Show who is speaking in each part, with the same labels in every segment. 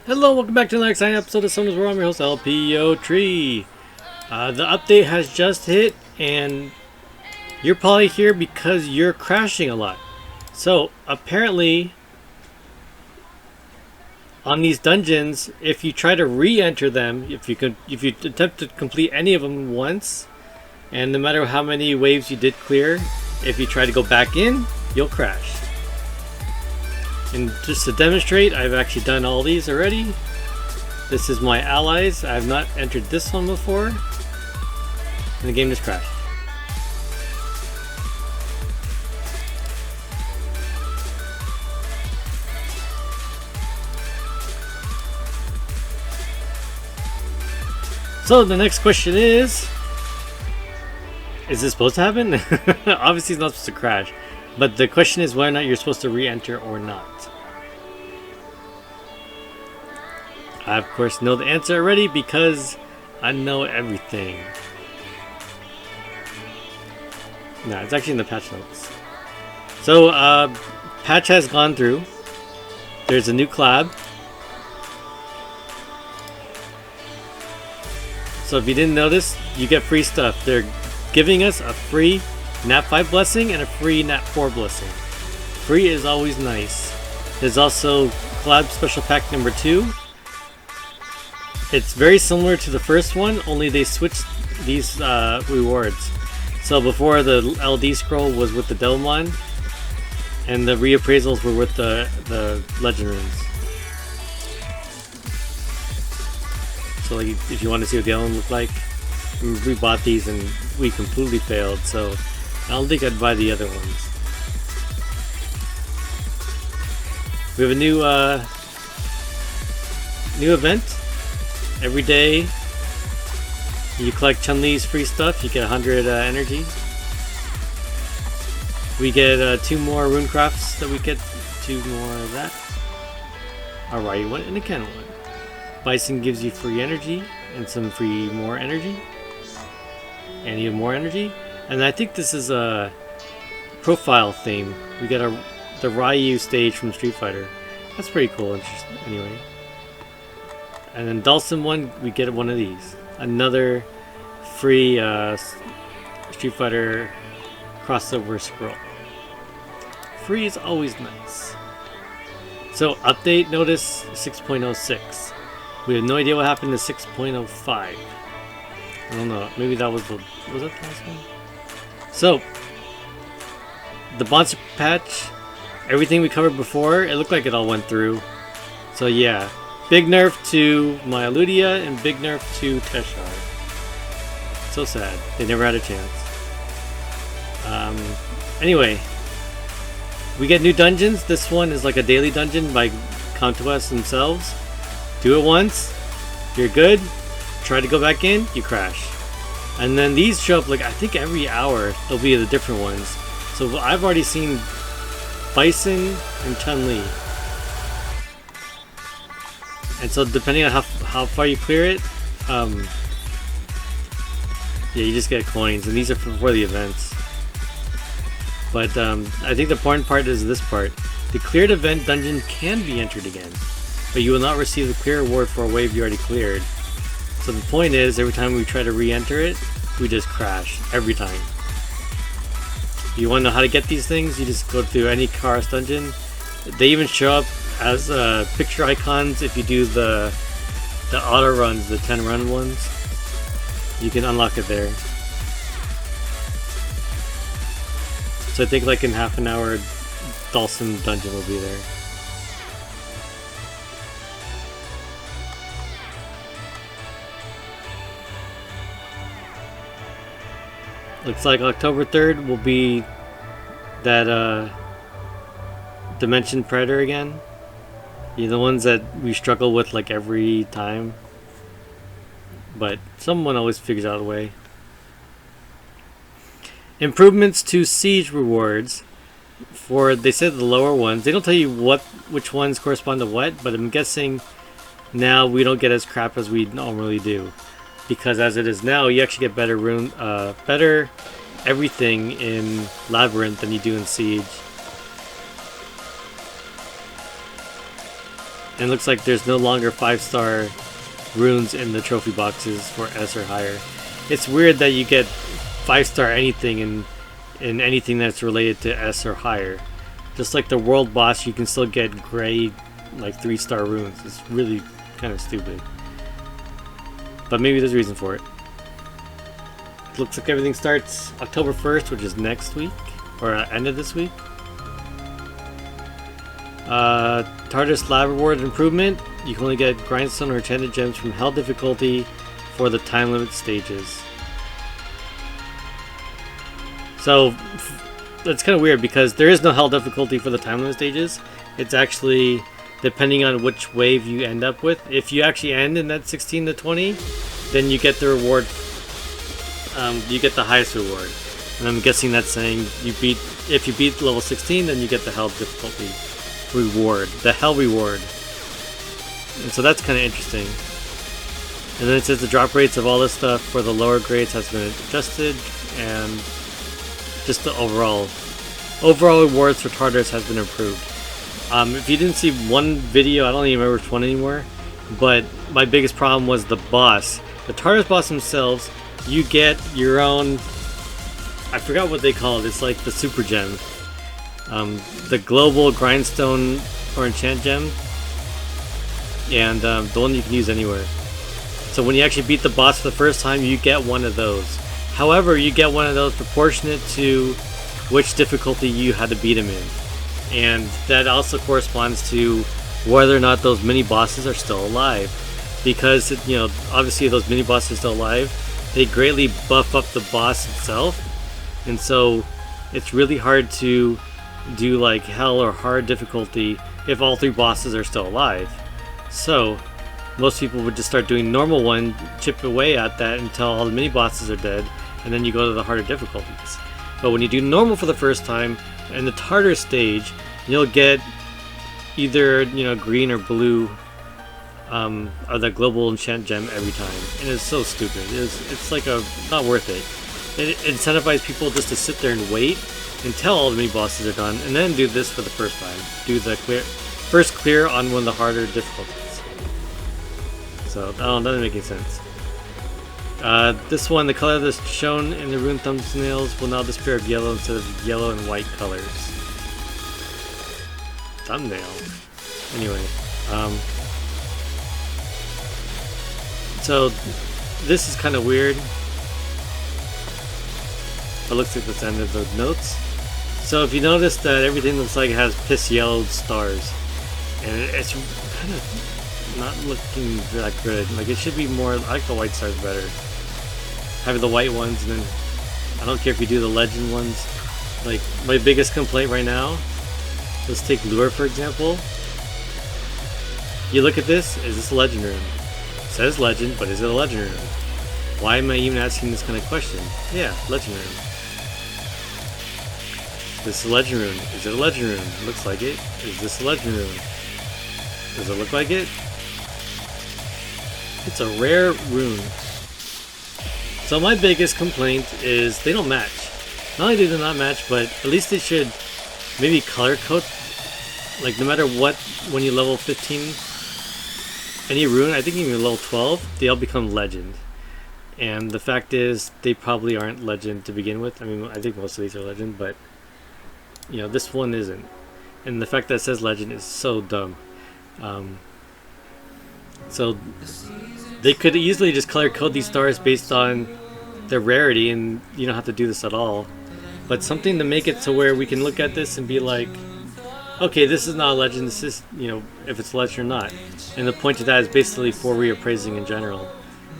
Speaker 1: Hello, welcome back to another exciting episode of Summoners War. I'm your host, LPO Tree. The update has just hit, and you're probably here because you're crashing a lot. So, apparently, on these dungeons, if you try to re-enter them, if you attempt to complete any of them once, and no matter how many waves you did clear, if you try to go back in, you'll crash. And just to demonstrate, I've actually done all these already. This is my allies. I have not entered this one before. And the game just crashed. So the next question is this supposed to happen? Obviously it's not supposed to crash. But the question is whether or not you're supposed to re-enter or not. I of course know the answer already because I know everything. No, it's actually in the patch notes. So, patch has gone through. There's a new collab. So if you didn't notice, you get free stuff. They're giving us a free Nat 5 blessing and a free Nat 4 blessing. Free is always nice. There's also collab special pack number 2. It's very similar to the first one, only they switched these rewards. So before the LD scroll was with the Delmon, and the reappraisals were with the legend runes. So like, if you want to see what the other one looked like, we bought these and we completely failed. So I don't think I'd buy the other ones. We have a new event. Every day you collect Chun-Li's free stuff, you get 100 energy. We get 2 more rune crafts that we get 2 more of that. Alright, one and a can one. Bison gives you free energy and some free more energy. And even more energy. And I think this is a profile theme. We get the Ryu stage from Street Fighter. That's pretty cool. Interesting. Anyway, and then Dawson one, we get one of these. Another free Street Fighter crossover scroll. Free is always nice. So update notice 6.06. We have no idea what happened to 6.05. I don't know. Maybe that was that the last one? So, the monster patch, everything we covered before, it looked like it all went through. So yeah, big nerf to my Aludia and big nerf to Teshar. So sad, they never had a chance. Anyway, we get new dungeons. This one is like a daily dungeon by Countess themselves. Do it once, you're good. Try to go back in, you crash. And then these show up like I think every hour. There'll be the different ones. So I've already seen Bison and Chun-Li. And so depending on how far you clear it, yeah, you just get coins, and these are for the events. But I think the important part is this part. The cleared event dungeon can be entered again, but you will not receive the clear reward for a wave you already cleared. So the point is, every time we try to re-enter it, we just crash. Every time. If you want to know how to get these things, you just go through any Karas dungeon. They even show up as picture icons if you do the auto runs, the 10 run ones. You can unlock it there. So I think like in half an hour, Dawson dungeon will be there. Looks like October 3rd will be that Dimension Predator again. You know, the ones that we struggle with like every time. But someone always figures out a way. Improvements to siege rewards. They said the lower ones. They don't tell you which ones correspond to what, but I'm guessing now we don't get as crap as we normally do. Because as it is now, you actually get better better everything in Labyrinth than you do in Siege. And it looks like there's no longer 5-star runes in the trophy boxes for S or higher. It's weird that you get 5-star anything in anything that's related to S or higher. Just like the world boss, you can still get gray, like 3-star runes. It's really kind of stupid. But maybe there's a reason for it. Looks like everything starts October 1st, which is next week, or end of this week. Tartarus Lab Reward Improvement. You can only get grindstone or enchanted gems from Hell difficulty for the time limit stages. So that's kind of weird because there is no Hell difficulty for the time limit stages. It's actually depending on which wave you end up with. If you actually end in that 16 to 20, then you get the reward. You get the highest reward. And I'm guessing that's saying if you beat level 16, then you get the Hell difficulty reward, the Hell reward. And so that's kind of interesting. And then it says the drop rates of all this stuff for the lower grades has been adjusted, and just the overall rewards for Tartarus has been improved. If you didn't see one video, I don't even remember which one anymore, but my biggest problem was the boss. The Tartarus boss themselves, you get your own, I forgot what they call it, it's like the super gem. The global grindstone or enchant gem, and the one you can use anywhere. So when you actually beat the boss for the first time, you get one of those. However, you get one of those proportionate to which difficulty you had to beat him in. And that also corresponds to whether or not those mini bosses are still alive. Because, you know, obviously those mini bosses are still alive, they greatly buff up the boss itself. And so it's really hard to do like Hell or hard difficulty if all 3 bosses are still alive. So most people would just start doing normal one, chip away at that until all the mini bosses are dead, and then you go to the harder difficulties. But when you do normal for the first time in the Tartarus stage, you'll get either, you know, green or blue or the global enchant gem every time, and it's so stupid. It's like not worth it. It incentivizes people just to sit there and wait until all the mini bosses are done, and then do this for the first time. Do the first clear on one of the harder difficulties. So that doesn't make any sense. This one, the color that's shown in the rune thumbnails will now disappear of yellow instead of yellow and white colors. Thumbnail. Anyway, so this is kind of weird. It looks like the end of the notes. So if you notice that everything looks like it has piss yellowed stars, and it's kind of not looking that good. Like it should be more. I like the white stars better. Having the white ones, and then I don't care if you do the legend ones. Like my biggest complaint right now. Let's take Lure for example. You look at this. Is this a legend rune? It says legend, but is it a legend rune? Why am I even asking this kind of question? Yeah, legend rune. This is a legend rune. Is it a legend rune? Looks like it. Is this a legend rune? Does it look like it? It's a rare rune. So my biggest complaint is they don't match. Not only do they not match, but at least they should maybe color code. Like no matter what, when you level 15, any rune, I think even level 12, they all become legend. And the fact is, they probably aren't legend to begin with. I mean, I think most of these are legend, but you know, this one isn't. And the fact that it says legend is so dumb. So they could easily just color code these stars based on their rarity, and you don't have to do this at all. But something to make it to where we can look at this and be like, okay, this is not a legend, this is, you know, if it's a legend or not. And the point of that is basically for reappraising in general.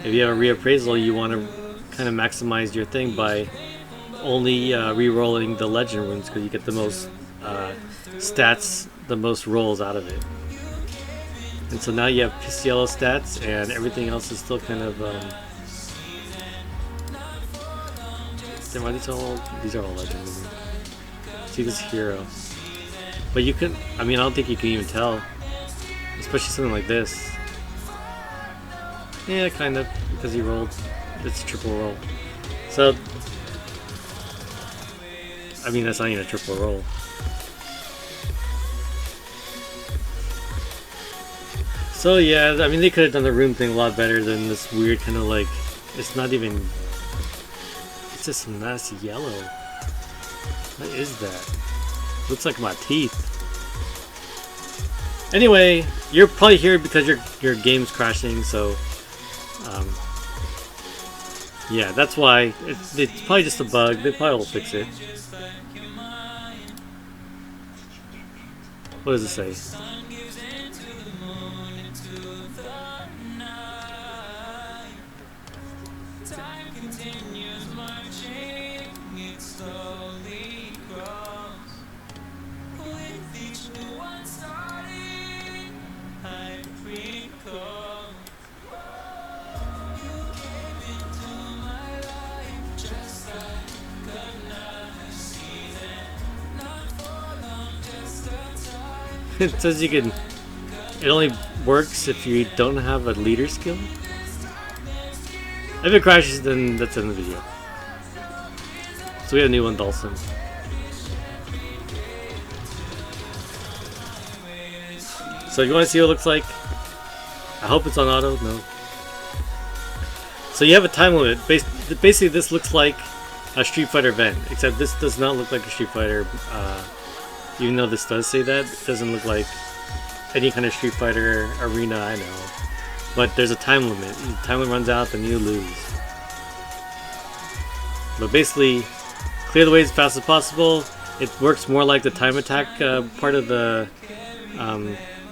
Speaker 1: If you have a reappraisal, you want to kind of maximize your thing by only re-rolling the legend runes, because you get the most stats, the most rolls out of it. And so now you have piss yellow stats, and everything else is still kind of then why these are all legend. See this hero. But you can, I mean, I don't think you can even tell. Especially something like this. Yeah, kind of, because he rolled. It's a triple roll. So, I mean, that's not even a triple roll. So yeah, I mean they could have done the room thing a lot better than this weird kind of like, it's not even, it's just some nasty yellow. What is that? Looks like my teeth. Anyway, you're probably here because your game's crashing, so yeah, that's why. It's probably just a bug. They probably will fix it. What does it say? It says you can. It only works if you don't have a leader skill. If it crashes, then that's in the video. So we have a new one, Dawson. So if you want to see what it looks like, I hope it's on auto. No. So you have a time limit. Basically, this looks like a Street Fighter event, except this does not look like a Street Fighter. Even though this does say that, it doesn't look like any kind of Street Fighter arena I know. But there's a time limit. The time limit runs out, then you lose. But basically, clear the way as fast as possible. It works more like the time attack part of the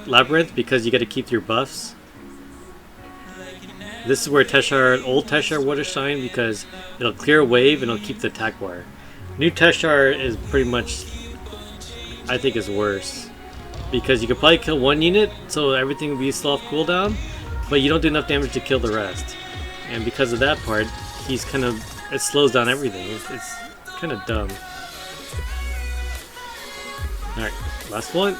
Speaker 1: labyrinth because you got to keep your buffs. This is where old Teshar would have shined because it'll clear a wave and it'll keep the attack bar. New Teshar is pretty much, I think, is worse because you could probably kill one unit, so everything will be slow off cooldown, but you don't do enough damage to kill the rest. And because of that part, he's kind of, it slows down everything. It's kind of dumb. All right, last one.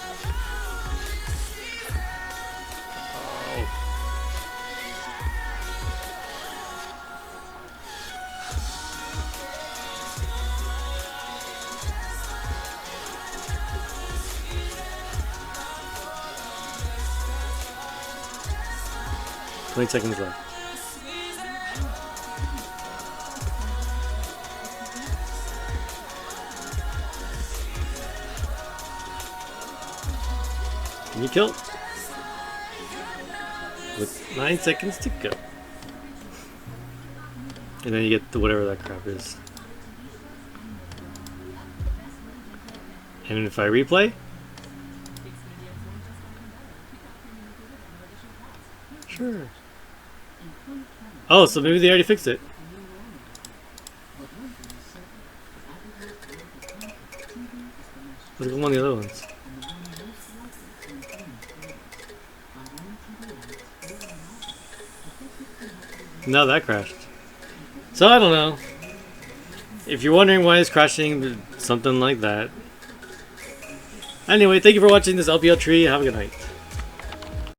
Speaker 1: 20 seconds left. Can you kill? With 9 seconds to go. And then you get the whatever that crap is. And if I replay? Sure. Oh, so maybe they already fixed it. Let's go on the other ones. No, that crashed. So I don't know. If you're wondering why it's crashing, something like that. Anyway, thank you for watching this LPL tree. Have a good night.